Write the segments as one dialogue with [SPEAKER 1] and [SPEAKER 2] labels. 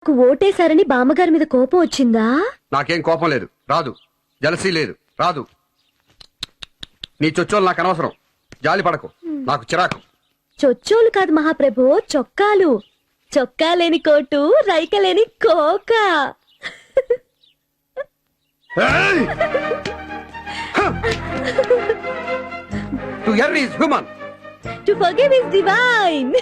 [SPEAKER 1] నాకు ఓటేశారని బామ్మగారి మీద కోపం వచ్చిందా?
[SPEAKER 2] నాకేం కోపం లేదు, రాదు. జలసీ లేదు, రాదు. నీ చొచ్చోలు నాకు అనవసరం. జాలి పడకు, నాకు చిరాకు.
[SPEAKER 1] చొచ్చోలు కాదు మహాప్రభు, చొక్కాలు. చొక్కా లేని కోటు, రైక లేని కోక.
[SPEAKER 2] To err is human,
[SPEAKER 1] to forgive is divine.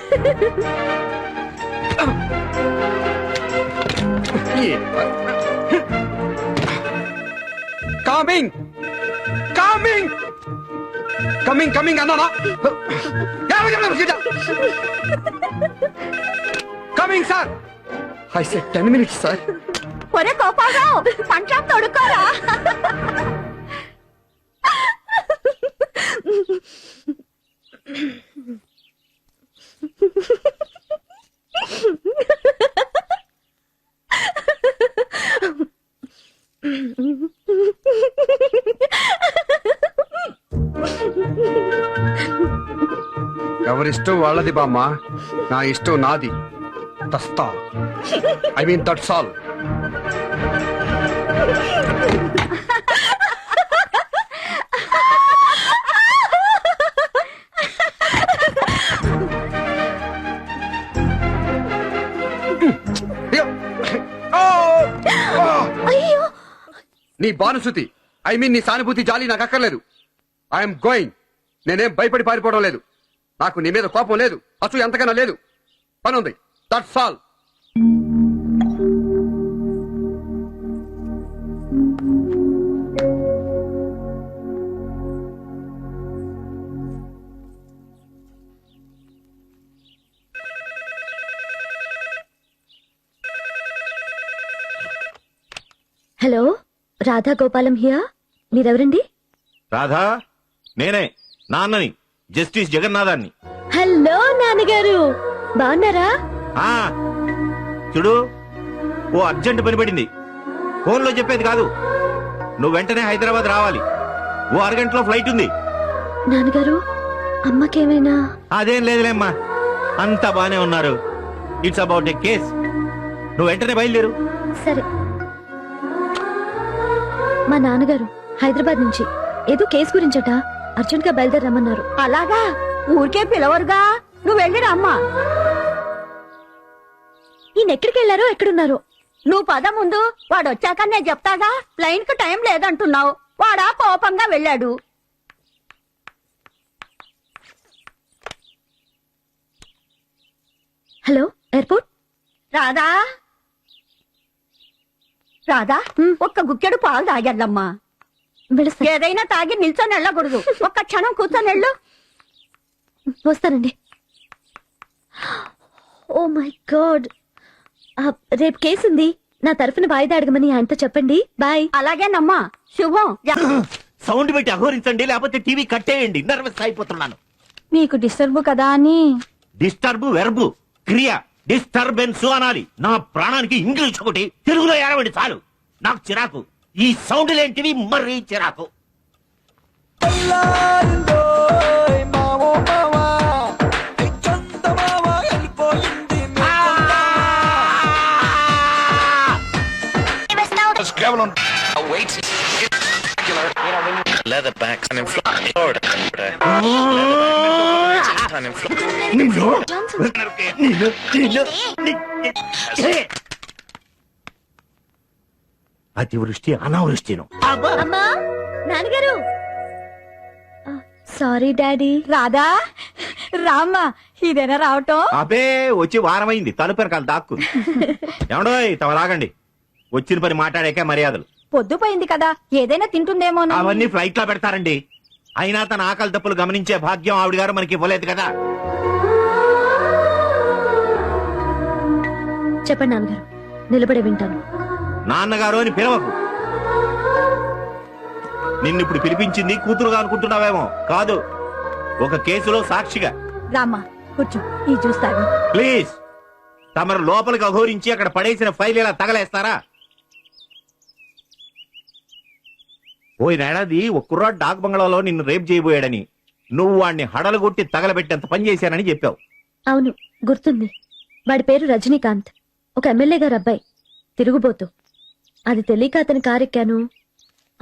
[SPEAKER 2] Coming coming coming coming అన్నానా? Coming sir. I said 10 minutes sir.
[SPEAKER 1] ఒరే కోపారావు, పంచం తొడుక్కోరా.
[SPEAKER 2] ఎవరిష్టం వాళ్ళది బామ్మ, నా ఇష్టం నాది. దస్తా ఐ మీన్ దట్స్ ఆల్. నీ భానుసుతి ఐ మీన్ నీ సానుభూతి జాలి నాకు అక్కర్లేదు. I'm going. నేనేం భయపడి పారిపోవడం లేదు. నాకు నీ మీద కోపం లేదు, అసలు ఎంతకన్నా లేదు. పని ఉంది, that's all.
[SPEAKER 1] Hello, Radha Gopalam here. మీరెవరండి?
[SPEAKER 3] రాధా, నేనే నాన్నని, జస్టిస్ జగన్నాథాన్ని.
[SPEAKER 1] హలో నాన్నగారు, బాగున్నారా?
[SPEAKER 3] ఆ చూడు, ఓ అర్జెంట్ పని పడింది. ఫోన్లో చెప్పేది కాదు, నువ్వు వెంటనే హైదరాబాద్ రావాలి. ఓ అరగంటలో ఫ్లైట్ ఉంది.
[SPEAKER 1] నాన్నగారు, అమ్మకేమైనా?
[SPEAKER 3] అదేం లేదులేమ్మా, అంతా బానే ఉన్నారు. It's about a case. నువ్వు వెంటనే బయలుదేరు.
[SPEAKER 1] సరే. మా నాన్నగారు హైదరాబాద్ నుంచి ఏదో కేసు గురించట అర్జెంట్ గా బయలుదేరమ్మన్నారు.
[SPEAKER 4] అలాగా? ఊరికే పిలవరుగా, నువ్వు వెళ్ళిరా అమ్మా.
[SPEAKER 1] ఈయన ఎక్కడికి వెళ్ళారో ఎక్కడున్నారో.
[SPEAKER 4] నువ్వు పద ముందు, వాడు వచ్చాక నేను చెప్తాగా. ప్లైన్ కు టైం లేదంటున్నావు, వాడా కోపంగా వెళ్ళాడు.
[SPEAKER 1] Hello, airport.
[SPEAKER 4] రాధా, రాధా, ఒక్క గుక్కెడు పాలు తాగెళ్ళమ్మా.
[SPEAKER 1] వెళ్ళొస్తాను.
[SPEAKER 4] ఏదైనా తాగి నిల్చొని వెళ్ళకూడదు. ఒక్క క్షణం కూర్చొని వెళ్ళు.
[SPEAKER 1] వస్తానండి. ఓ మై గాడ్, రేపు కేసు ఉంది. నా తరఫున వాయిదా అడగమని ఆయనతో చెప్పండి. బాయ్.
[SPEAKER 4] అలాగేనమ్మా, శుభం.
[SPEAKER 3] సౌండ్ పెట్టి అహోరించండి, లేకపోతే టీవీ కట్టేయండి. నర్వస్ అయిపోతున్నాను.
[SPEAKER 4] మీకు డిస్టర్బ్ కదా అని.
[SPEAKER 3] డిస్టర్బ్ వెర్బు, క్రియ. డిస్టర్బెన్స్ అనాలి. నా ప్రాణానికి ఇంగ్లీష్ ఒకటి, తెలుగులో ఏడవండి చాలు. నాకు చిరాకు. ఈ సౌండ్ లేంటివి మరీ చిరాకు.
[SPEAKER 5] Leather backs and in Florida.
[SPEAKER 3] అతివృష్టి అనావృష్టిను.
[SPEAKER 1] అమ్మా, నాన్నగారు. Sorry daddy.
[SPEAKER 4] రాధా, రామ్మా. ఇదేనా రావటం?
[SPEAKER 3] అబే, వచ్చి వారమైంది. తలుపెరకాలి దాక్కు. ఏమండోయ్, తమ రాగండి. వచ్చిన పని మాట్లాడాకే మర్యాదలు.
[SPEAKER 4] పొద్దుపోయింది కదా, ఏదైనా తింటుందేమో.
[SPEAKER 3] అవన్నీ ఫ్లైట్ లో పెడతారండి. అయినా తన ఆకలి తప్పులు గమనించే భాగ్యం ఆవిడ గారు మనకి ఇవ్వలేదు కదా.
[SPEAKER 1] చెప్పండి నాన్నగారు, నిలబడే వింటాను.
[SPEAKER 3] నాన్నగారు అని పిలవకు. నిన్నిప్పుడు పిలిపించింది కూతురుగా అనుకుంటున్నావేమో. కాదు, ఒక కేసులో సాక్షిగా.
[SPEAKER 4] రామ్మా, కూర్చో. ఈ చూస్తాను.
[SPEAKER 3] ప్లీజ్, తమరు లోపలికి అఘోరించి అక్కడ పడేసిన ఫైల్ ఇలా తగలేస్తారా? పోయినేడాది ఒక కుర్రాడు డాక్ బంగ్లాలో నిన్ను రేప్ చేయబోయాడని, నువ్వు వాడిని హడలుగొట్టి తగలబెట్టేంత పని చేశానని చెప్పావు.
[SPEAKER 1] అవును, గుర్తుంది. వాడి పేరు రజనీకాంత్. ఒక ఎమ్మెల్యే గారు అబ్బాయి తిరుగుబోతు. అది తెలియక అతని కారెక్కాను.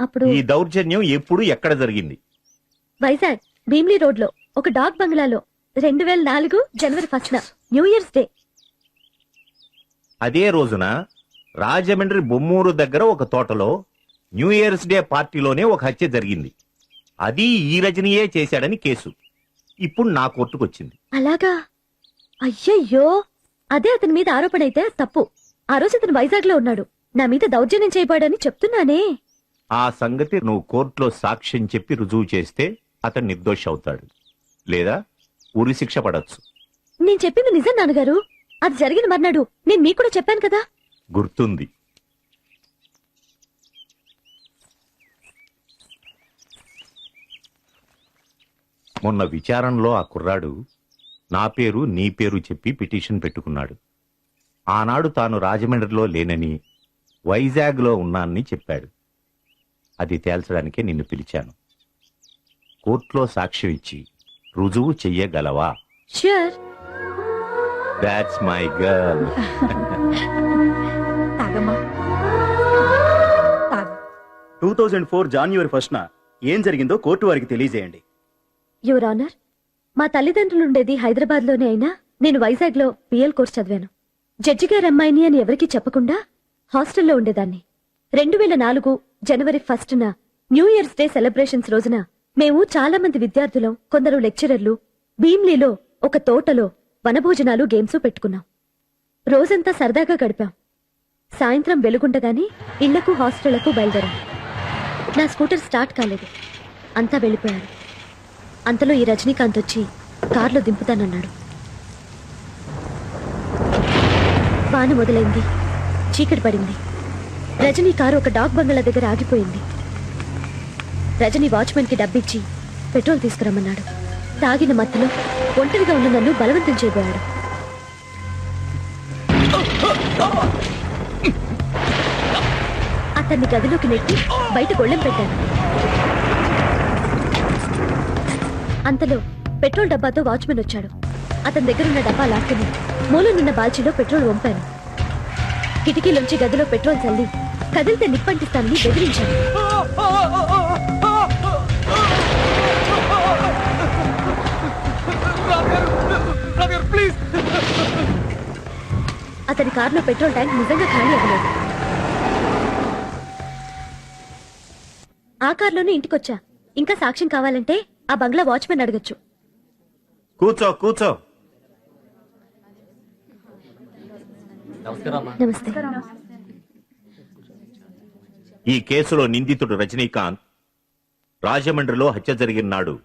[SPEAKER 1] అప్పుడు
[SPEAKER 3] ఈ దౌర్జన్యం ఎప్పుడు ఎక్కడ జరిగింది?
[SPEAKER 1] వైజాగ్ భీమ్లీ రోడ్ లో ఒక డాగ్ బంగ్లాలో 2004 జనవరి 1న న్యూ ఇయర్స్ డే.
[SPEAKER 3] అదే రోజున రాజమండ్రి బొమ్మూరు దగ్గర ఒక తోటలో న్యూ ఇయర్స్ డే పార్టీలోనే ఒక హత్య జరిగింది. అది ఈ రజనీయే చేశాడని కేసు ఇప్పుడు నా కోర్టుకొచ్చింది.
[SPEAKER 1] అలాగా? అయ్యయ్యో, అదే అతని మీద ఆరోపణ అయితే తప్పు. ఆ రోజు అతను వైజాగ్ లో ఉన్నాడు. నా మీద దౌర్జన్యం చేయబడని చెప్తున్నానే.
[SPEAKER 3] ఆ సంగతి నువ్వు కోర్టులో సాక్ష్యం చెప్పి రుజువు చేస్తే అతను నిర్దోషి అవుతాడు, లేదా ఉరి శిక్ష పడచ్చు.
[SPEAKER 1] నేను చెప్పింది నిజం నాన్నగారు. అది జరిగిన మర్నాడు నేను మీకు కూడా చెప్పాను కదా.
[SPEAKER 3] గుర్తుంది. మొన్న విచారణలో ఆ కుర్రాడు నా పేరు నీ పేరు చెప్పి పిటిషన్ పెట్టుకున్నాడు. ఆనాడు తాను రాజమండ్రిలో లేనని వైజాగ్లో ఉన్నానని చెప్పాడు. అది తేల్చడానికే నిన్ను పిలిచాను. కోర్టులో సాక్ష్యం ఇచ్చి రుజువు చెయ్యగలవా?
[SPEAKER 1] ష్యూర్.
[SPEAKER 3] That's my girl.
[SPEAKER 4] తాగమ్మా, తాగు.
[SPEAKER 6] 2004 జాన్యువరి 1న ఏం జరిగిందో కోర్టు వారికి తెలియజేయండి.
[SPEAKER 1] యువర్ ఆనర్, మా తల్లిదండ్రులు ఉండేది హైదరాబాద్ లోనే అయినా నేను వైజాగ్ లో పిఎల్ కోర్స్ చదివాను. జడ్జి గారి అమ్మాయిని అని ఎవరికీ చెప్పకుండా హాస్టల్లో ఉండేదాన్ని. 2004 జనవరి 1న న్యూ ఇయర్స్ డే సెలబ్రేషన్స్ రోజున మేము చాలా మంది విద్యార్థులం, కొందరు లెక్చరర్లు భీమ్లీలో ఒక తోటలో వనభోజనాలు గేమ్స్ పెట్టుకున్నాం. రోజంతా సరదాగా గడిపాం. సాయంత్రం వెలుగుండగానే ఇళ్లకు హాస్టళ్లకు బయలుదేరాం. నా స్కూటర్ స్టార్ట్ కాలేదు. అంతా వెళ్ళిపోయారు. అంతలో ఈ రజనీకాంత్ వచ్చి కారులో దింపుతానన్నాడు. వాన మొదలైంది. చీకటి పడింది. రజనీ కారు ఒక డాగ్ బంగ్లా దగ్గర ఆగిపోయింది. రజనీ వాచ్మెన్ కి డబ్బిచ్చి పెట్రోల్ తీసుకురమ్మన్నాడు. తాగిన మత్తులో ఒంటరిగా ఉన్న నన్ను బలవంతం చేయబోయాడు. అతన్ని గదిలోకి నెట్టి బయట గొళ్ళెం పెట్టాను. అంతలో పెట్రోల్ డబ్బాతో వాచ్మెన్ వచ్చాడు. అతని దగ్గరున్న డబ్బా లాక్కుని మూలనున్న బాల్చీలో పెట్రోల్ వంపాను. కిటికీలోంచి గదిలో పెట్రోల్ చల్లి కదిలితే నిప్పంటిస్తానని బెదిరించాను. అతని కారులో పెట్రోల్ ట్యాంక్ నిజంగా ఖాళీ అవ్వలేదు. ఆ కారులోనే ఇంటికొచ్చా. ఇంకా సాక్ష్యం కావాలంటే ఆ బంగ్లా వాచ్మెన్ అడగచ్చు.
[SPEAKER 3] కూర్చో కూర్చో.
[SPEAKER 1] నమస్తే.
[SPEAKER 3] ఈ కేసులో నిందితుడు రజనీకాంత్ రాజమండ్రిలో హత్య జరిగిన నాడు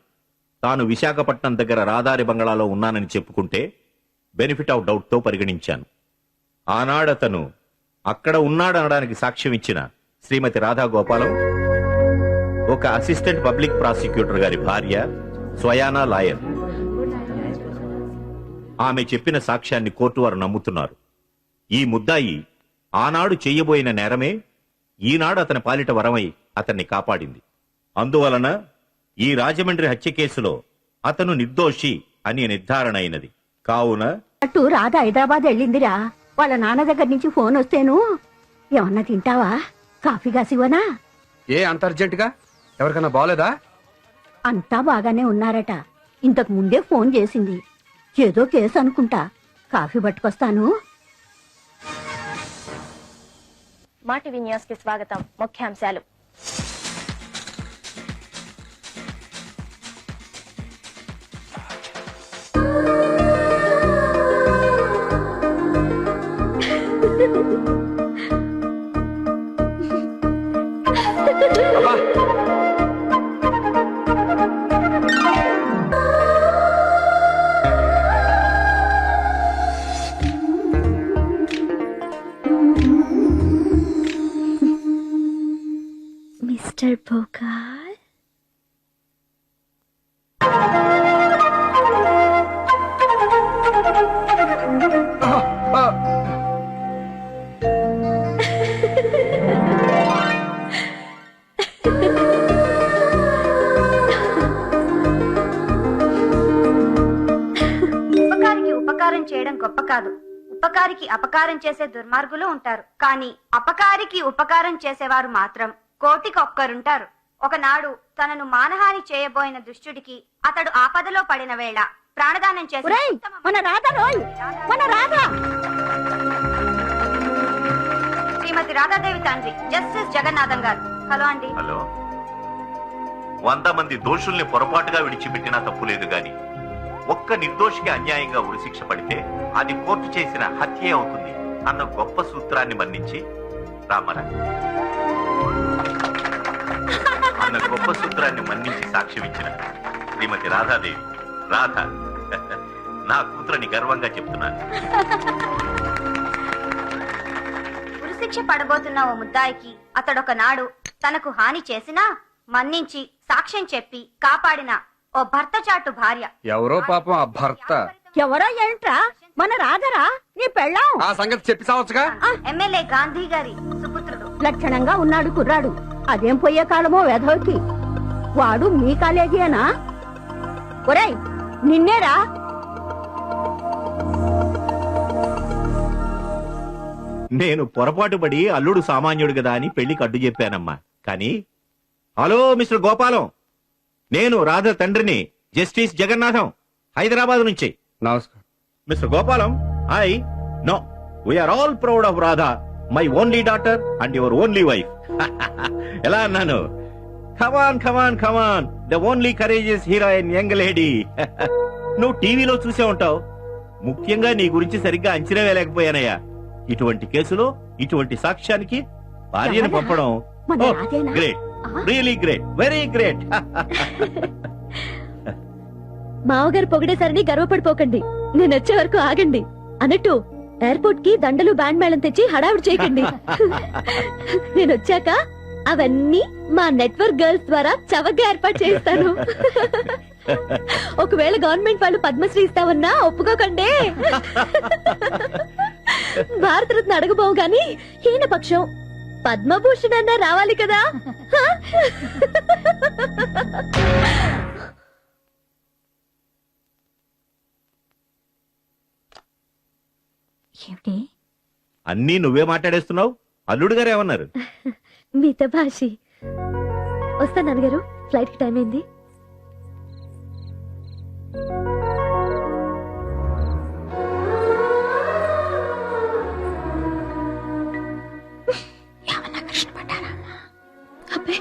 [SPEAKER 3] తాను విశాఖపట్నం దగ్గర రాదారి బంగళాలో ఉన్నానని చెప్పుకుంటే బెనిఫిట్ ఆఫ్ డౌట్ తో పరిగణించాను. ఆనాడతను అక్కడ ఉన్నాడనడానికి సాక్ష్యం ఇచ్చిన శ్రీమతి రాధాగోపాలం, ఒక అసిస్టెంట్ పబ్లిక్ ప్రాసిక్యూటర్ గారి భార్య స్వయానా లాయర్. ఆమె చెప్పిన సాక్ష్యాన్ని కోర్టు వారు నమ్ముతున్నారు. ఈ ముద్దాయి ఆనాడు చెయ్యబోయిన నేరమే ఈనాడు అతని పాలిట వరమై అతన్ని కాపాడింది. అందువలన ఈ రాజమండ్రి హత్య కేసులో అతను నిర్దోషి అని నిర్ధారణ అయినది. కావున
[SPEAKER 4] అటు రాధ హైదరాబాద్ వెళ్ళిందిరా. వాళ్ళ నాన్న దగ్గర నుంచి ఫోన్ వస్తేను, ఏమన్నా తింటావా, కాఫీ కాసివనా?
[SPEAKER 2] ఏ అంత అర్జెంట్ గా? ఎవరికన్నా బాలేదా?
[SPEAKER 4] అంతా బాగానే ఉన్నారట. ఇంతకు ముందే ఫోన్ చేసింది. ఏదో కేసు అనుకుంటా. కాఫీ పట్టుకొస్తాను.
[SPEAKER 7] మా టీవీ న్యూస్ కి స్వాగతం. ముఖ్యాంశాలు.
[SPEAKER 2] అబ్బా,
[SPEAKER 1] మిస్టర్ భోకాల్,
[SPEAKER 4] ఉపకారికి ఉపకారం చేయడం గొప్ప కాదు, ఉపకారం
[SPEAKER 8] ఉపకారికి అపకారం చేసే దుర్మార్గులు ఉంటారు, కానీ అపకారికి ఉపకారం చేసేవారు మాత్రం కోటికి ఒక్కరుంటారు. ఒకనాడు తనను మానహాని చేయబోయిన దుష్టుడికి అతడు ఆపదలో పడిన వేళ ప్రాణదానం చేసి
[SPEAKER 4] ఒరేయ్, మన రాధ రోయ్, మన రాధ.
[SPEAKER 8] శ్రీమతి రాధాదేవి తండ్రి జస్టిస్ జగన్నాథం గారు. హలో అండి.
[SPEAKER 3] హలో. 100 మంది దోషుల్ని పొరపాటుగా విడిచిపెట్టినా తప్పు లేదు గాని ఒక్క నిర్దోషికి అన్యాయంగా ఉరిశిక్ష పడితే అది కోర్టు చేసిన హత్యే అవుతుంది అన్న గొప్ప సూత్రాన్ని మన్నించి రామరా అన్న గొప్ప సూత్రాన్ని మన్నించి సాక్ష్యం ఇచ్చిన శ్రీమతి రాధాదేవి రాధ నా కూతురని గర్వంగా చెప్తున్నాను.
[SPEAKER 8] ఉరిశిక్ష పడబోతున్న ఓ ముద్దాయికి అతడొకనాడు తనకు హాని చేసినా మన్నించి సాక్ష్యం చెప్పి కాపాడిన ఓ భర్త చాటు భార్య.
[SPEAKER 2] ఎవరో పాపం ఆ భర్త.
[SPEAKER 4] ఎవరో ఏంట్రా, మన రాధరా, నీ పెళ్ళాం.
[SPEAKER 2] ఆ సంగతి చెప్పి సావచ్చుగా.
[SPEAKER 8] ఎమ్మెల్యే గాంధీ గారి సుపుత్రుడు.
[SPEAKER 4] లక్షణంగా ఉన్నాడు కుర్రాడు. అదేం పోయే కాలమో వెధవకి. వాడు మీ కాలేజీనా? ఒరేయ్, నిన్నేరా.
[SPEAKER 3] నేను పొరపాటు పడి అల్లుడు సామాన్యుడు కదా అని పెళ్లికి అడ్డు చెప్పానమ్మా. కానీ హలో మిస్టర్ గోపాలం, నేను రాధ తండ్రిని, జస్టిస్ జగన్నాథం, హైదరాబాద్ నుంచి.
[SPEAKER 2] నమస్కారం
[SPEAKER 3] mister Gopalam. No, we are all proud of Radha, my only daughter and your only wife. ఎలా అన్నాను? Come on come on come on, the only courageous heroine young lady. నువ్వు టీవీలో చూసే ఉంటావు. ముఖ్యంగా నీ గురించి సరిగ్గా అంచనా వేయలేకపోయానయ్యా. ఇటువంటి కేసులో ఇటువంటి సాక్ష్యానికి భార్యను
[SPEAKER 4] ఎవరా?
[SPEAKER 3] పంపడం
[SPEAKER 4] మన రాధేనా?
[SPEAKER 3] Great, really great, very great.
[SPEAKER 1] మావగారు పొగిడేసరిని గర్వపడిపోకండి. నేను వచ్చే వరకు ఆగండి. అన్నట్టు ఎయిర్పోర్ట్ కి దండలు బ్యాండ్ మేళం తెచ్చి హడావుడి చేయకండి. నేను వచ్చాక అవన్నీ మా నెట్వర్క్ గర్ల్స్ ద్వారా చవకగా ఏర్పాటు చేస్తాను. ఒకవేళ గవర్నమెంట్ వాళ్ళు పద్మశ్రీ ఇస్తామన్నా ఒప్పుకోకండి. భారతరత్న అడగబోవు గాని హీనపక్షం పద్మభూషణ్ అన్నా రావాలి కదా.
[SPEAKER 4] ఏమిటి?
[SPEAKER 3] అన్నీ నువ్వే మాట్లాడేస్తున్నావు. అల్లుడు గారు ఏమన్నారు?
[SPEAKER 1] మిత భాషి. వస్తా నాన్నగారు, ఫ్లైట్ కి టైం అయింది. అబ్బే,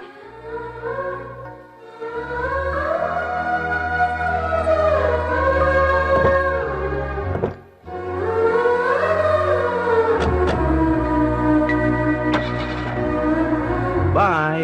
[SPEAKER 3] బాయ్.